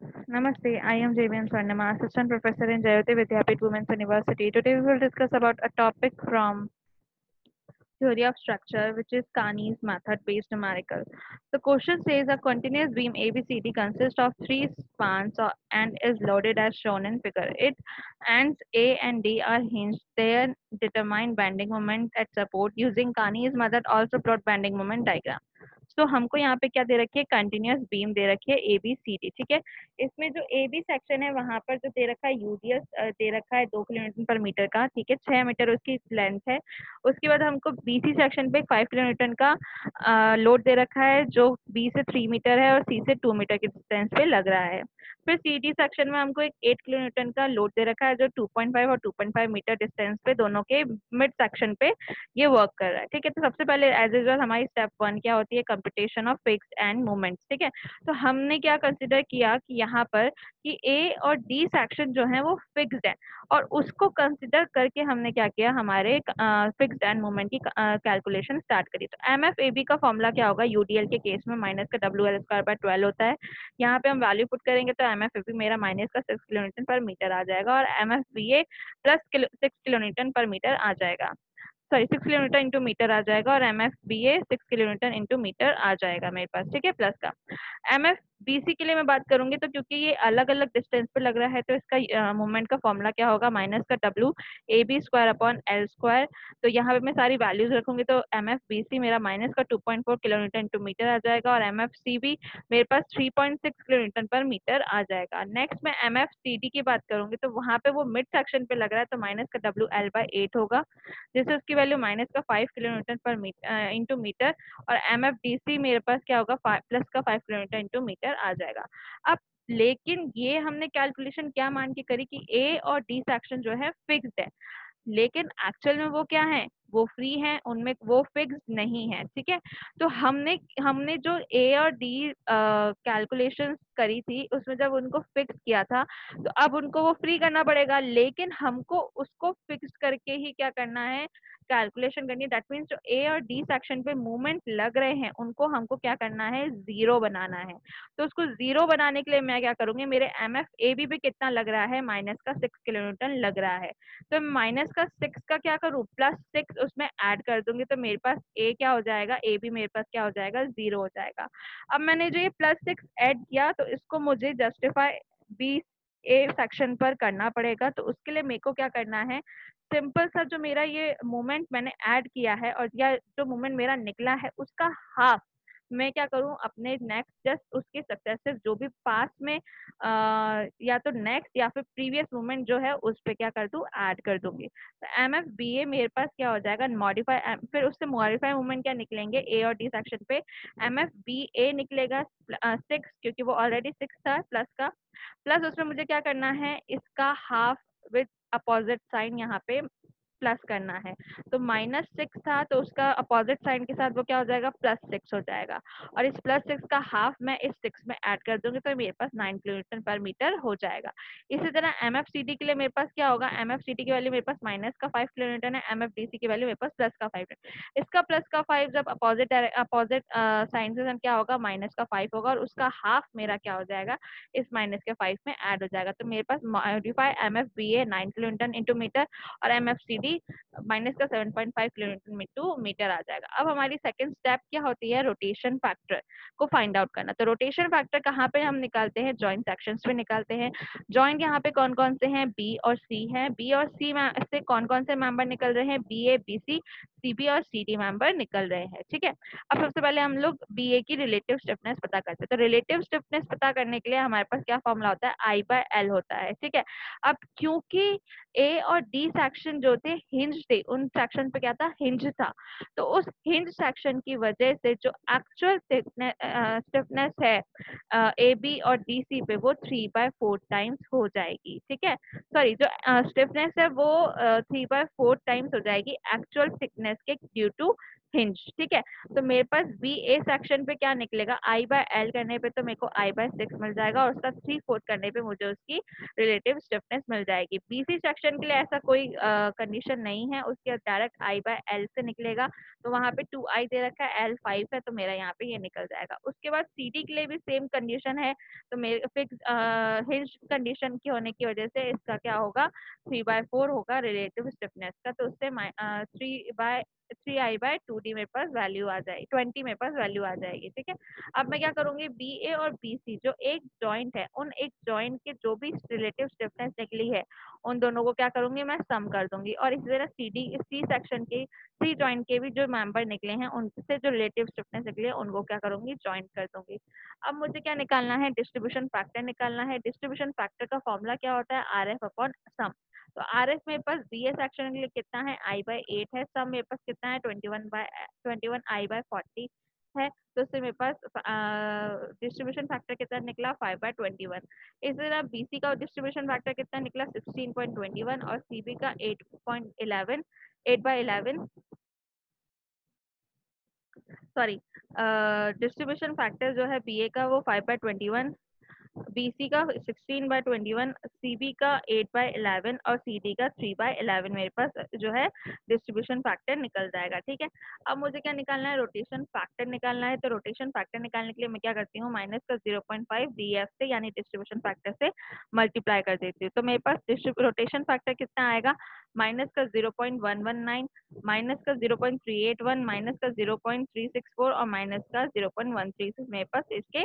Namaste, I am JVM Swarnama, Assistant Professor in Jayoti Vidyapeeth Women's University. Today we will discuss about a topic from theory of structure, which is Kani's method-based numerical. The question says a continuous beam ABCD consists of three spans and is loaded as shown in figure. Its ends A and D are hinged. They determine bending moment at support. Using Kani's method, also plot bending moment diagram. तो हमको यहाँ पे क्या दे रखी है, continuous beam दे रखी है ए B C D, ठीक है। इसमें जो ए बी सेक्शन है वहां पर जो दे रखा है यूडीएस दे रखा है 2 किलोन्यूटन पर मीटर का, ठीक है, 6 मीटर उसकी लेंथ है। उसके बाद हमको बीसी सेक्शन पे 5 किलोन्यूटन का लोड दे रखा है जो बी से 3 मीटर है और सी से 2 मीटर के डिस्टेंस पे लग रहा है। फिर सी डी सेक्शन में हमको एक 8 किलोन्यूटन का लोड दे रखा है जो 2.5 और 2.5 मीटर डिस्टेंस पे दोनों के मिड सेक्शन पे ये वर्क कर रहा है, ठीक है। तो सबसे पहले एज यूजुअल हमारी स्टेप 1 क्या होती है, computation of fixed and moments, ठीक है। तो हमने क्या कंसिडर किया कि यहाँ पर कि ए और डी सेक्शन जो है वो फिक्स्ड है और उसको कंसिडर करके हमने क्या किया, हमारे फिक्स्ड एंड मोमेंट की कैलकुलेशन स्टार्ट करी। तो एम एफ ए बी का फॉर्मूला क्या होगा, यूडीएल के केस में माइनस का डब्ल्यू एल स्क्वायर बाय 12 होता है। यहाँ पे हम वैल्यू पुट करेंगे तो एम एफ ए बी मेरा माइनस का 6 किलोन्यूटन पर मीटर आ जाएगा और M F B A plus 6 kilonewton पर मीटर आ जाएगा, सॉरी 6 किलोमीटर इंटू मीटर आ जाएगा और एम एफ बी ए 6 किलोमीटर इंटू मीटर आ जाएगा मेरे पास, ठीक है, प्लस का। एम एफ बी सी के लिए मैं बात करूंगी तो क्योंकि ये अलग अलग डिस्टेंस पे लग रहा है तो इसका मोमेंट का फॉर्मूला क्या होगा, माइनस का W A B square upon L square. तो यहाँ पे मैं सारी वैल्यूज रखूंगी तो एम एफ बी सी मेरा माइनस का 2.4 किलोमीटर इंटू मीटर आ जाएगा और एम एफ सी बी मेरे पास 3.6 किलोमीटर पर मीटर आ जाएगा। नेक्स्ट मैं एम एफ सी डी की बात करूंगी तो वहां पे वो मिड सेक्शन पे लग रहा है तो माइनस का डब्ल्यू एल बाई 8 होगा जिससे उसकी वैल्यू माइनस का 5 किलोमीटर पर मीटर इंटू मीटर और एम एफ डी सी मेरे पास क्या होगा, प्लस का 5 किलोमीटर इंटू मीटर आ जाएगा। अब लेकिन ये हमने कैलकुलेशन क्या मान के करी कि ए और डी सेक्शन जो है फिक्स्ड है, लेकिन एक्चुअल में वो क्या है, वो फ्री है, उनमें वो फिक्स नहीं है, ठीक है। तो हमने हमने जो ए और डी कैलकुलेशंस करी थी उसमें जब उनको फिक्स किया था तो अब उनको वो फ्री करना पड़ेगा, लेकिन हमको उसको फिक्स करके ही क्या करना है, कैलकुलेशन करनी है। दैट मीन्स जो ए और डी सेक्शन पे मूवमेंट लग रहे हैं उनको हमको क्या करना है, जीरो बनाना है। तो उसको जीरो बनाने के लिए मैं क्या करूंगी, मेरे एम एफ ए बी पे कितना लग रहा है, माइनस का 6 किलोमीटर लग रहा है तो माइनस का 6 का क्या करूँ, प्लस 6 उसमें ऐड कर दूंगी तो मेरे पास ए क्या हो जाएगा, ए भी मेरे पास क्या हो जाएगा, जीरो हो जाएगा। अब मैंने जो ये +6 ऐड किया तो इसको मुझे जस्टिफाई बी ए सेक्शन पर करना पड़ेगा। तो उसके लिए मेरे को क्या करना है, सिंपल सा जो मेरा ये मोमेंट मैंने ऐड किया है और या जो मोमेंट मेरा निकला है उसका हाफ मैं क्या करूं, अपने नेक्स्ट जस्ट उसके सक्सेसिव जो भी पास में या तो नेक्स्ट या फिर प्रीवियस मूवमेंट जो है उस पे क्या कर दूं, ऐड कर दूंगी। तो एम एफ बी ए मेरे पास क्या हो जाएगा, मॉडिफाई, फिर उससे मॉडिफाई मूवमेंट क्या निकलेंगे ए और डी सेक्शन पे, एम एफ बी ए निकलेगा 6 क्योंकि वो ऑलरेडी 6 था प्लस का, प्लस उसमें मुझे क्या करना है, इसका हाफ विद अपोजिट साइन यहाँ पे प्लस करना है। तो -6 था तो उसका अपोजिट साइन के साथ वो क्या हो जाएगा, +6 हो जाएगा और इस +6 का हाफ मैं इस 6 में ऐड कर दूंगी तो मेरे पास 9 किलोमीटर पर मीटर हो जाएगा। इसी तरह एम एफ सी डी के लिए मेरे पास क्या होगा, एम एफ सी डी की वैल्यू मेरे पास माइनस का 5 किलोमीटर है, एम एफ डी सी की वैल्यू मेरे पास प्लस का 5 है। इसका प्लस का 5 जब अपोजिट अपोजिट साइन से क्या होगा, माइनस का 5 होगा और उसका हाफ मेरा क्या हो जाएगा, इस माइनस के 5 में ऐड हो जाएगा। तो मेरे पास modify M F B A 9 kilometre into metre और M F C D minus का 7.5 किलोमीटर टू मीटर आ जाएगा। अब हमारी सेकंड स्टेप क्या होती है, रोटेशन फैक्टर को फाइंड आउट करना। तो रोटेशन फैक्टर कहाँ पे हम निकालते हैं, जॉइंट सेक्शंस पे निकालते हैं। जॉइंट यहाँ पे कौन कौन से हैं, बी और सी हैं। बी और सी से कौन कौन से मेंबर निकल रहे हैं, B A B C C B और सी डी मेंबर निकल रहे हैं, ठीक है। अब सबसे पहले हम लोग बी ए की रिलेटिव स्टिफनेस पता करते हैं। तो रिलेटिव स्टिफनेस पता करने के लिए हमारे पास क्या फॉर्मूला होता है, आई बाय एल होता है, ठीक है। अब क्योंकि ए और डी सेक्शन जो थे हिंज थे, उन सेक्शन पे क्या था, हिंज था, तो उस हिंज सेक्शन की वजह से जो एक्चुअल स्टिफनेस है ए बी और डी सी पे वो 3/4 टाइम्स हो जाएगी, ठीक है। सॉरी, जो स्टिफनेस है वो 3/4 टाइम्स हो जाएगी एक्चुअल थिकनेस के ड्यू टू हिंज, ठीक है। तो मेरे पास बी ए सेक्शन पे क्या निकलेगा, आई बाय एल करने पे तो मेरे को आई बाय 6 मिल जाएगा और उसका 3/4 करने पे मुझे उसकी रिलेटिव स्टिफनेस मिल जाएगी। बीसी सेक्शन के लिए ऐसा कोई कंडीशन नहीं है, उसके डायरेक्ट आई बाय एल से निकलेगा, तो वहां पे 2i दे रखा है, एल 5 है, तो मेरा यहाँ पे ये निकल जाएगा। उसके बाद सीडी के लिए भी सेम कंडीशन है, तो मेरे फिक्स हिंज कंडीशन की होने की वजह से इसका क्या होगा, 3/4 होगा रिलेटिव स्टिफनेस का, तो उससे 3i/2d मेरे पास वैल्यू आ जाएगी, 20 मेरे पास वैल्यू आ जाएगी, ठीक है। अब मैं क्या करूंगी, बी ए और बी सी जो एक जॉइंट है, उन एक जॉइंट के जो भी रिलेटिव स्टिफनेस निकली है उन दोनों को क्या करूंगी, मैं सम कर दूंगी। और इसी तरह सी सेक्शन के सी जॉइंट के भी जो मेंबर निकले हैं उनसे जो रिलेटिव स्टिफनेस निकली है उनको क्या करूंगी, ज्वाइंट कर दूंगी। अब मुझे क्या निकालना है, डिस्ट्रीब्यूशन फैक्टर निकालना है। डिस्ट्रीब्यूशन फैक्टर का फॉर्मूला क्या होता है, आर एफ अपॉन सम। तो आर एफ मेरे पास बी ए सेक्शन के लिए कितना है, i/8 है। सम मेरे पास कितना है, 21i/40 है। तो उससे मेरे पास डिस्ट्रीब्यूशन फैक्टर कितना निकला, 5/21। इसी तरह बीसी का डिस्ट्रीब्यूशन फैक्टर कितना निकला, 16.21 और सीबी का 8.11, 8/11, सॉरी, डिस्ट्रीब्यूशन फैक्टर जो है बीए का वो 5/21, बीसी का 16/21, सीबी का 8/11 और सीडी का 3/11 मेरे पास जो है डिस्ट्रीब्यूशन फैक्टर निकल जाएगा, ठीक है। अब मुझे क्या निकालना है, रोटेशन फैक्टर निकालना है। तो रोटेशन फैक्टर निकालने के लिए मैं क्या करती हूँ, माइनस का 0.5 डीएफ से यानी डिस्ट्रीब्यूशन फैक्टर से मल्टीप्लाई कर देती हूँ। तो मेरे पास रोटेशन फैक्टर कितना आएगा, माइनस का 0.119, माइनस का 0.381, माइनस का 0.364 और माइनस का 0.136 मेरे पास इसके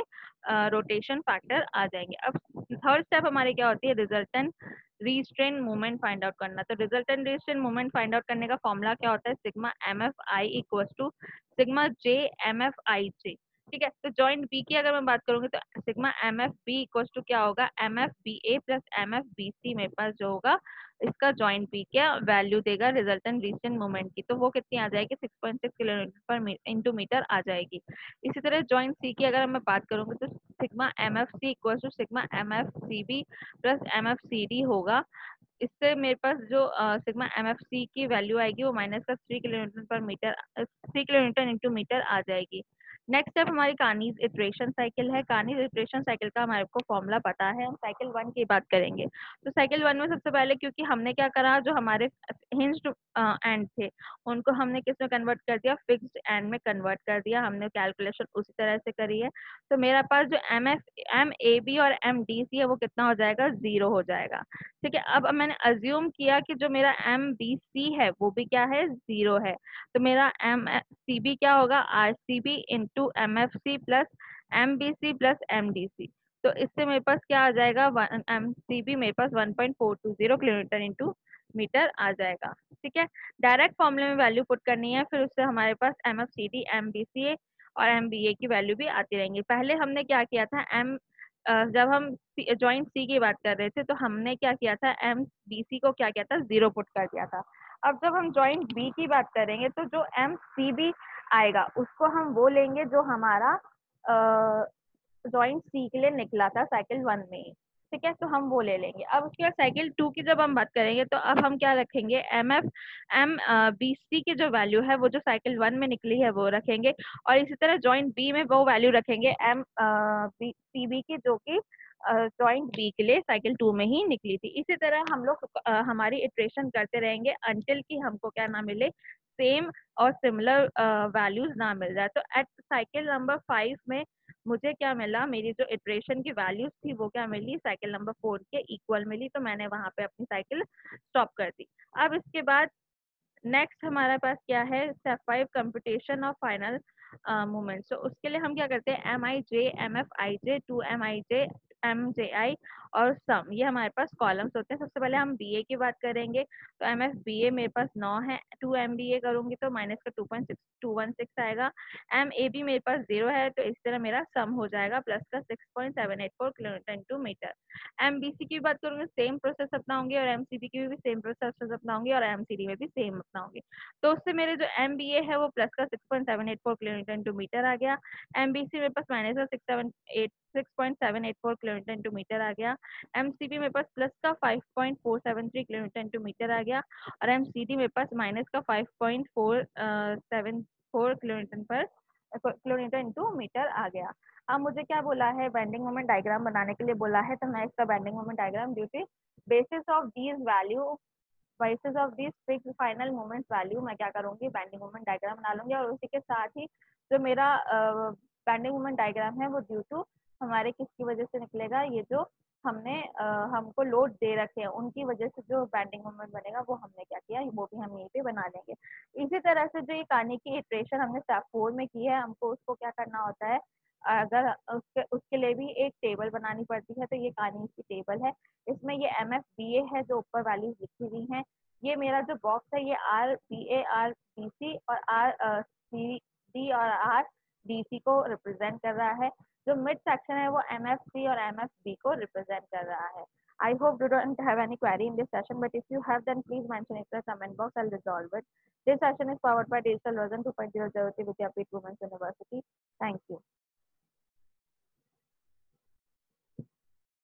रोटेशन फैक्टर आ जाएंगे। अब थर्ड स्टेप हमारी क्या होती है, resultant restraint movement find out करना। तो resultant restraint movement find out करने का फॉर्मूला क्या होता है, sigma M F I equals to sigma J M F I J, ठीक है। तो जॉइंट बी की अगर मैं बात करूंगी तो sigma M F B equals to क्या होगा, M F B A plus M F B C मेरे पास जो होगा इसका जॉइंट बी क्या वैल्यू देगा रिजल्टेंट रीस्ट्रेन मूवमेंट की, तो वो कितनी आ जाएगी, 6.6 किलोमीटर पर इंटू मीटर आ जाएगी। इसी तरह जॉइंट सी की अगर मैं बात करूंगी तो sigma M F C equal to sigma M F C B plus M F C D होगा। इससे मेरे पास जो सिग्मा एम एफ सी की वैल्यू आएगी वो माइनस का 3 किलोमीटर इंटू मीटर आ जाएगी। नेक्स्ट स्टेप हमारी कानीज इटरेशन साइकिल है। कानीज इटरेशन साइकिल का हमारे को फॉर्मूला पता है, हम साइकिल 1 की बात करेंगे। तो साइकिल 1 में सबसे पहले क्योंकि हमने क्या करा, जो हमारे हिंज्ड एंड थे उनको हमने किस में कन्वर्ट कर दिया, फिक्स्ड एंड में कन्वर्ट कर दिया। हमने कैलकुलेशन उसी तरह से करी है। तो मेरा पास जो एम ए बी और एम डी सी है वो कितना हो जाएगा, 0 हो जाएगा, ठीक है। अब मैंने अज्यूम किया कि जो मेरा एम बी सी है वो भी क्या है, 0 है। तो मेरा एम सी बी क्या होगा, R C B into M F C plus M B C plus M D C. तो इससे मेरे पास क्या आ जाएगा, एम सी बी मेरे पास 1.420 किलोमीटर इंटू मीटर आ जाएगा, ठीक है। डायरेक्ट फॉर्मूले में वैल्यू पुट करनी है, फिर उससे हमारे पास M F C D M B C A और एम बी ए की वैल्यू भी आती रहेंगी। पहले हमने क्या किया था, जब हम जॉइंट सी की बात कर रहे थे तो हमने क्या किया था, एम बी सी को क्या किया था, 0 पुट कर दिया था। अब जब हम जॉइंट बी की बात करेंगे तो जो एम सी बी आएगा उसको हम वो लेंगे जो हमारा जॉइंट सी के लिए निकला था साइकिल 1 में ही, ठीक है। तो हम वो ले लेंगे। अब उसके बाद साइकिल 2 की जब हम बात करेंगे तो अब हम क्या रखेंगे, एम बी सी की जो वैल्यू है वो जो साइकिल 1 में निकली है वो रखेंगे, और इसी तरह जॉइंट बी में वो वैल्यू रखेंगे एम बी सी बी की जो कि जॉइंट बी के लिए साइकिल 2 में ही निकली थी। इसी तरह हम लोग हमारी इटरेशन करते रहेंगे अंटिल कि हमको क्या ना मिले, सेम और सिमिलर वैल्यूज ना मिल जाए। तो एट साइकिल नंबर 5 में मुझे क्या मिला, मेरी जो इटरेशन की वैल्यूज थी वो क्या मिली, साइकिल नंबर 4 के इक्वल मिली, तो मैंने वहां पे अपनी साइकिल स्टॉप कर दी। अब इसके बाद नेक्स्ट हमारे पास क्या है, step 5 computation of final movement. तो उसके लिए हम क्या करते हैं, M I J M F I J 2 MIJ MJI और सम, ये हमारे पास कॉलम्स होते हैं। सबसे पहले हम बीए की बात करेंगे, तो एम एफ बी ए मेरे पास 9 है, 2 MBA करूंगी तो माइनस का 2.6 आएगा। एम ए बी मेरे पास 0 है, तो इस तरह मेरा सम हो जाएगा प्लस का 6.784 kilometre into metre. M B C की बात करूंगी सेम प्रोसेस अपनाऊंगी, और एम सी बी की भी सेम प्रोसेस अपनाऊंगी, और एम सी डी में भी सेम अपनाऊंगी। तो उससे मेरे जो एम बी ए है वो प्लस का 6.784 किलोमीटर इंटू मीटर आ गया। एम बी सी मेरे पास माइनस का 6.784 किलोमीटर इंटू मीटर आ गया। एम सी बी मेरे पास प्लस का 5.473 किलोमीटर इंटू मीटर आ गया, और एम सी डी मेरे पास माइनस का 5.473 4 किलोन्यूटन पर किलोमीटर इंटू मीटर आ गया। अब मुझे क्या बोला है, बेंडिंग मोमेंट डायग्राम बनाने के लिए बोला है, तो मैं इसका bending moment diagram due to basis of these value basis of this fix final moment value मैं क्या करूंगी, बेंडिंग मोमेंट डायग्राम बना लूंगी। और उसी के साथ ही जो मेरा बेंडिंग मोमेंट डायग्राम है वो ड्यू टू हमारे किसकी वजह से निकलेगा, ये जो हमने हमको लोड दे रखे हैं उनकी वजह से जो बेंडिंग मोमेंट बनेगा वो हमने क्या किया, वो भी हम यहीं पे बना लेंगे। इसी तरह से जो ये कहानी की इटरेशन हमने स्टेप 4 में की है, हमको उसको क्या करना होता है, अगर उसके उसके लिए भी एक टेबल बनानी पड़ती है। तो ये कहानी की टेबल है, इसमें ये एम एफ बी ए है जो ऊपर वैल्यूज लिखी हुई हैं। ये मेरा जो बॉक्स है ये R B A R B C और आर सी डी और आर डी सी को रिप्रेजेंट कर रहा है। जो मिड सेक्शन है वो एम एफ सी और एम एफ बी को रिप्रेजेंट कर रहा है। I hope you don't have any query in this session, but if you have, then please mention it in the comment box. I'll resolve it. This session is powered by Digital Version 2.0 Jayoti Vidyapeeth Women's University. Thank you.